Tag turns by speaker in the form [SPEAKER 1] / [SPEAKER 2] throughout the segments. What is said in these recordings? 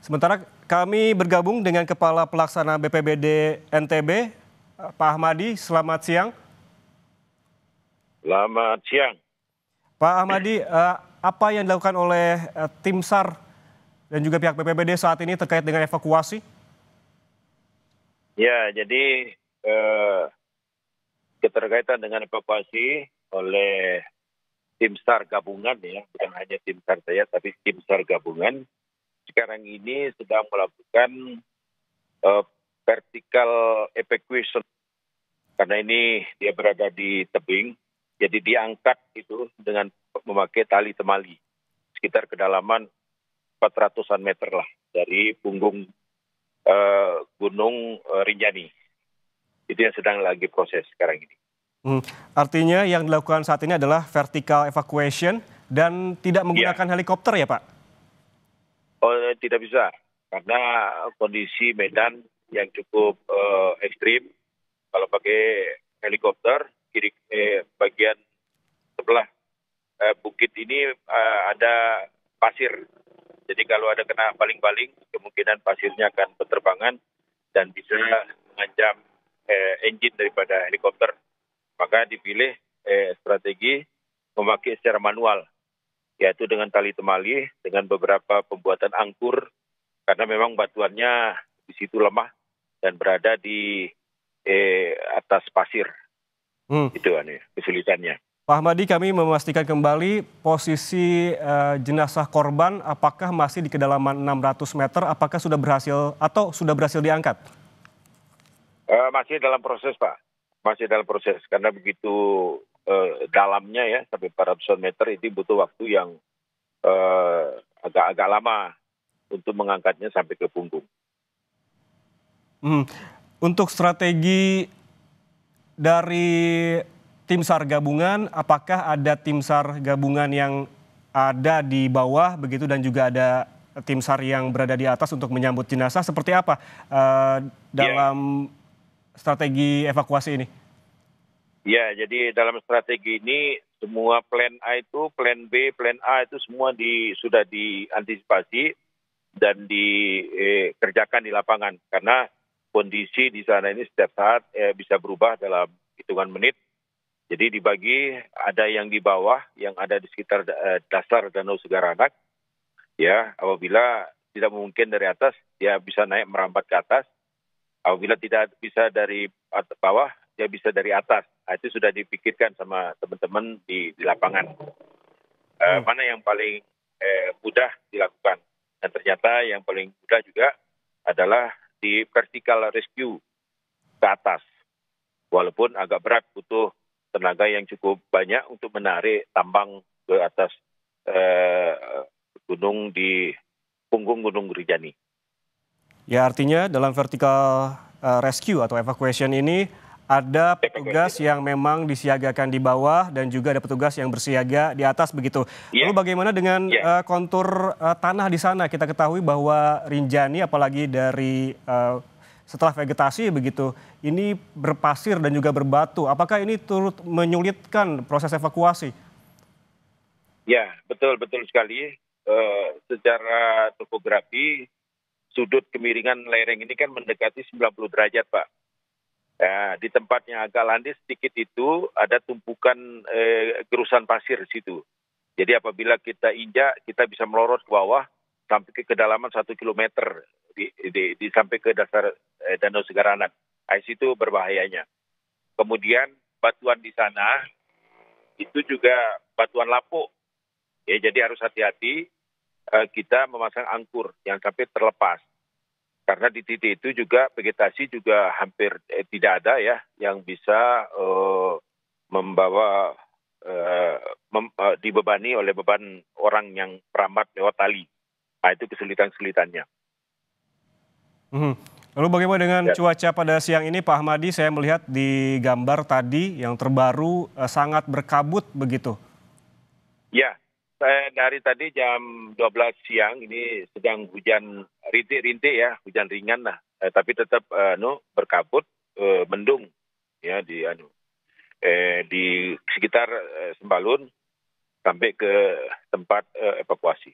[SPEAKER 1] Sementara kami bergabung dengan Kepala Pelaksana BPBD NTB, Pak Ahmadi. Selamat siang.
[SPEAKER 2] Selamat siang.
[SPEAKER 1] Pak Ahmadi, apa yang dilakukan oleh tim SAR dan juga pihak BPBD saat ini terkait dengan evakuasi?
[SPEAKER 2] Ya, jadi keterkaitan dengan evakuasi oleh tim SAR gabungan ya, bukan hanya tim SAR saya, tapi tim SAR gabungan. Sekarang ini sedang melakukan vertical evacuation karena ini dia berada di tebing, jadi diangkat itu dengan memakai tali temali sekitar kedalaman 400-an meter lah dari punggung Gunung Rinjani. Itu yang sedang lagi proses sekarang ini.
[SPEAKER 1] Artinya yang dilakukan saat ini adalah vertical evacuation dan tidak menggunakan helikopter ya Pak?
[SPEAKER 2] Oh, tidak bisa karena kondisi medan yang cukup ekstrim. Kalau pakai helikopter, bagian sebelah bukit ini ada pasir. Jadi kalau ada kena baling-baling, kemungkinan pasirnya akan berterbangan dan bisa mengancam engine daripada helikopter. Maka dipilih strategi memakai secara manual, yaitu dengan tali temali, dengan beberapa pembuatan angkur, karena memang batuannya di situ lemah dan berada di atas pasir. Itu kesulitannya.
[SPEAKER 1] Pak Ahmadi, kami memastikan kembali posisi jenazah korban, apakah masih di kedalaman 600 meter, apakah sudah berhasil atau sudah berhasil diangkat?
[SPEAKER 2] Masih dalam proses, Pak. Masih dalam proses, karena begitu dalamnya ya, sampai 400 meter, itu butuh waktu yang agak lama untuk mengangkatnya sampai ke punggung.
[SPEAKER 1] Untuk strategi dari tim SAR gabungan, apakah ada tim SAR gabungan yang ada di bawah begitu dan juga ada tim SAR yang berada di atas untuk menyambut jenazah? Seperti apa dalam strategi evakuasi ini?
[SPEAKER 2] Ya, jadi dalam strategi ini semua plan A itu, plan B, plan A itu semua sudah diantisipasi dan dikerjakan di lapangan karena kondisi di sana ini setiap saat bisa berubah dalam hitungan menit. Jadi dibagi, ada yang di bawah, yang ada di sekitar dasar Danau Segaranak. Ya, apabila tidak mungkin dari atas, dia bisa naik merambat ke atas. Apabila tidak bisa dari bawah, dia bisa dari atas. Nah, itu sudah dipikirkan sama teman-teman di lapangan. Mana yang paling mudah dilakukan. Dan ternyata yang paling mudah juga adalah di vertical rescue ke atas. Walaupun agak berat, butuh tenaga yang cukup banyak untuk menarik tambang ke atas gunung di punggung Gunung Rinjani.
[SPEAKER 1] Ya, artinya dalam vertical rescue atau evacuation ini ada petugas yang memang disiagakan di bawah dan juga ada petugas yang bersiaga di atas begitu. Lalu bagaimana dengan kontur tanah di sana? Kita ketahui bahwa Rinjani apalagi dari setelah vegetasi begitu, ini berpasir dan juga berbatu. Apakah ini turut menyulitkan proses evakuasi?
[SPEAKER 2] Ya, betul sekali. Secara topografi, sudut kemiringan lereng ini kan mendekati 90 derajat, Pak. Di tempat yang agak landai sedikit itu ada tumpukan gerusan pasir di situ. Jadi apabila kita injak, kita bisa melorot ke bawah sampai ke kedalaman 1 kilometer sampai ke dasar Danau Segaranak. Di situ berbahayanya. Kemudian batuan di sana itu juga batuan lapuk. Ya, jadi harus hati-hati kita memasang angkur yang sampai terlepas. Karena di titik itu juga vegetasi juga hampir tidak ada ya yang bisa membawa dibebani oleh beban orang yang merambat lewat tali. Nah, itu kesulitannya.
[SPEAKER 1] Lalu bagaimana dengan cuaca pada siang ini Pak Ahmadi? Saya melihat di gambar tadi yang terbaru sangat berkabut begitu.
[SPEAKER 2] Ya, dari tadi jam 12 siang ini sedang hujan rintik-rintik ya, hujan ringan lah, tapi tetap berkabut, mendung ya di sekitar Sembalun sampai ke tempat evakuasi.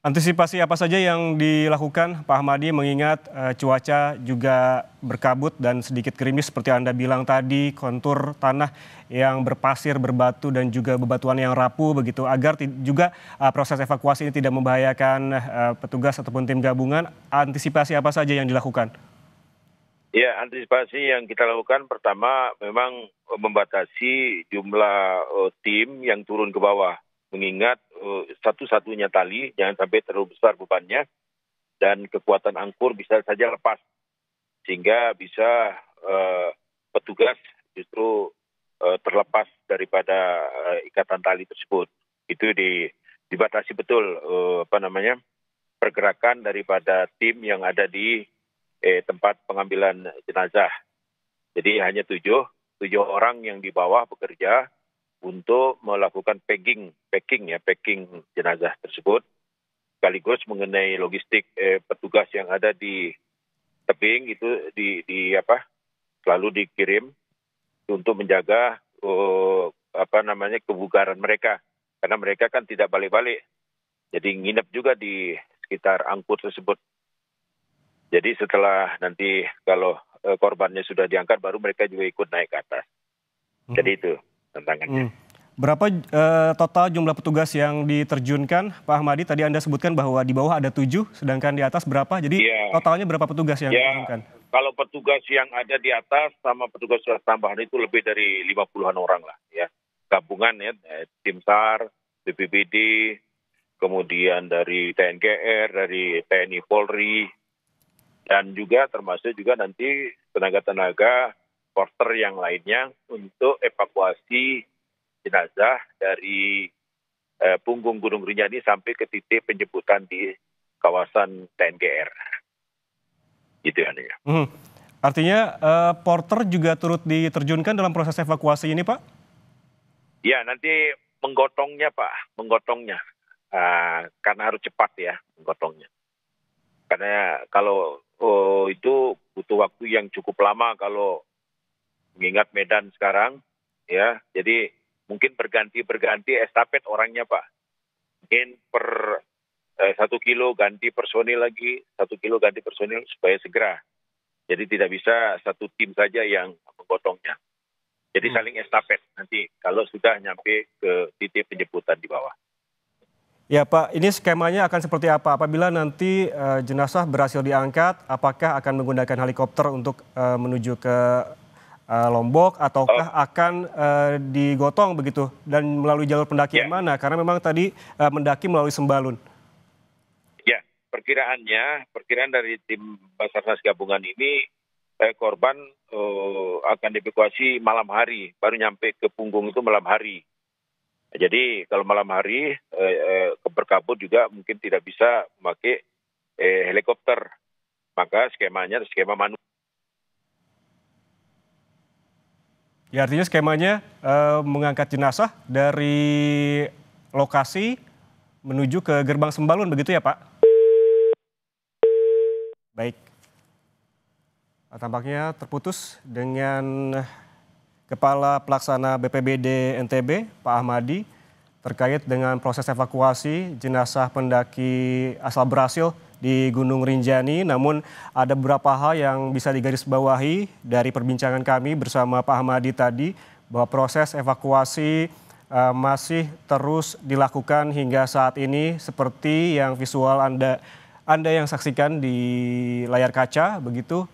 [SPEAKER 1] Antisipasi apa saja yang dilakukan Pak Ahmadi mengingat cuaca juga berkabut dan sedikit gerimis seperti Anda bilang tadi, kontur tanah yang berpasir, berbatu dan juga bebatuan yang rapuh begitu agar juga proses evakuasi ini tidak membahayakan petugas ataupun tim gabungan. Antisipasi apa saja yang dilakukan?
[SPEAKER 2] Ya, antisipasi yang kita lakukan pertama memang membatasi jumlah tim yang turun ke bawah. Mengingat satu-satunya tali jangan sampai terlalu besar bebannya dan kekuatan angkur bisa saja lepas sehingga bisa petugas justru terlepas daripada ikatan tali tersebut. Itu dibatasi betul pergerakan daripada tim yang ada di tempat pengambilan jenazah. Jadi hanya tujuh orang yang di bawah bekerja untuk melakukan packing jenazah tersebut, sekaligus mengenai logistik petugas yang ada di tebing itu selalu dikirim untuk menjaga kebugaran mereka, karena mereka kan tidak balik-balik, jadi nginep juga di sekitar angkut tersebut. Jadi setelah nanti kalau korbannya sudah diangkat, baru mereka juga ikut naik ke atas. Jadi itu tantangannya.
[SPEAKER 1] Berapa total jumlah petugas yang diterjunkan, Pak Ahmadi? Tadi Anda sebutkan bahwa di bawah ada 7, sedangkan di atas berapa? Jadi totalnya berapa petugas yang diterjunkan?
[SPEAKER 2] Kalau petugas yang ada di atas sama petugas tambahan itu lebih dari 50-an orang lah ya. Gabungan ya, tim SAR, BPBD, kemudian dari TNKR, dari TNI Polri, dan juga termasuk juga nanti tenaga-tenaga porter yang lainnya untuk evakuasi jenazah dari punggung Gunung Rinjani sampai ke titik penjemputan di kawasan TNKR. Gitu ya.
[SPEAKER 1] Artinya porter juga turut diterjunkan dalam proses evakuasi ini, Pak?
[SPEAKER 2] Ya, nanti menggotongnya, Pak. Menggotongnya. Karena harus cepat ya menggotongnya. Karena kalau itu butuh waktu yang cukup lama kalau mengingat medan sekarang, ya, jadi mungkin berganti estafet orangnya, Pak. Mungkin per 1 kilo ganti personil lagi, 1 kilo ganti personil supaya segera. Jadi tidak bisa satu tim saja yang menggotongnya. Jadi saling estafet nanti kalau sudah nyampe ke titik penjemputan di bawah.
[SPEAKER 1] Ya Pak, ini skemanya akan seperti apa? Apabila nanti jenazah berhasil diangkat, apakah akan menggunakan helikopter untuk menuju ke Lombok ataukah akan digotong begitu dan melalui jalur pendakian mana? Karena memang tadi mendaki melalui Sembalun.
[SPEAKER 2] Ya, perkiraan dari tim Basarnas gabungan ini korban akan dievakuasi malam hari, baru nyampe ke punggung itu malam hari. Jadi kalau malam hari berkabut juga mungkin tidak bisa memakai helikopter, maka skemanya skema manual.
[SPEAKER 1] Ya, artinya skemanya mengangkat jenazah dari lokasi menuju ke gerbang Sembalun begitu ya Pak? Baik. Tampaknya terputus dengan Kepala Pelaksana BPBD NTB, Pak Ahmadi, terkait dengan proses evakuasi jenazah pendaki asal Brasil di Gunung Rinjani. Namun ada beberapa hal yang bisa digarisbawahi dari perbincangan kami bersama Pak Ahmadi tadi, bahwa proses evakuasi masih terus dilakukan hingga saat ini seperti yang visual Anda yang saksikan di layar kaca begitu.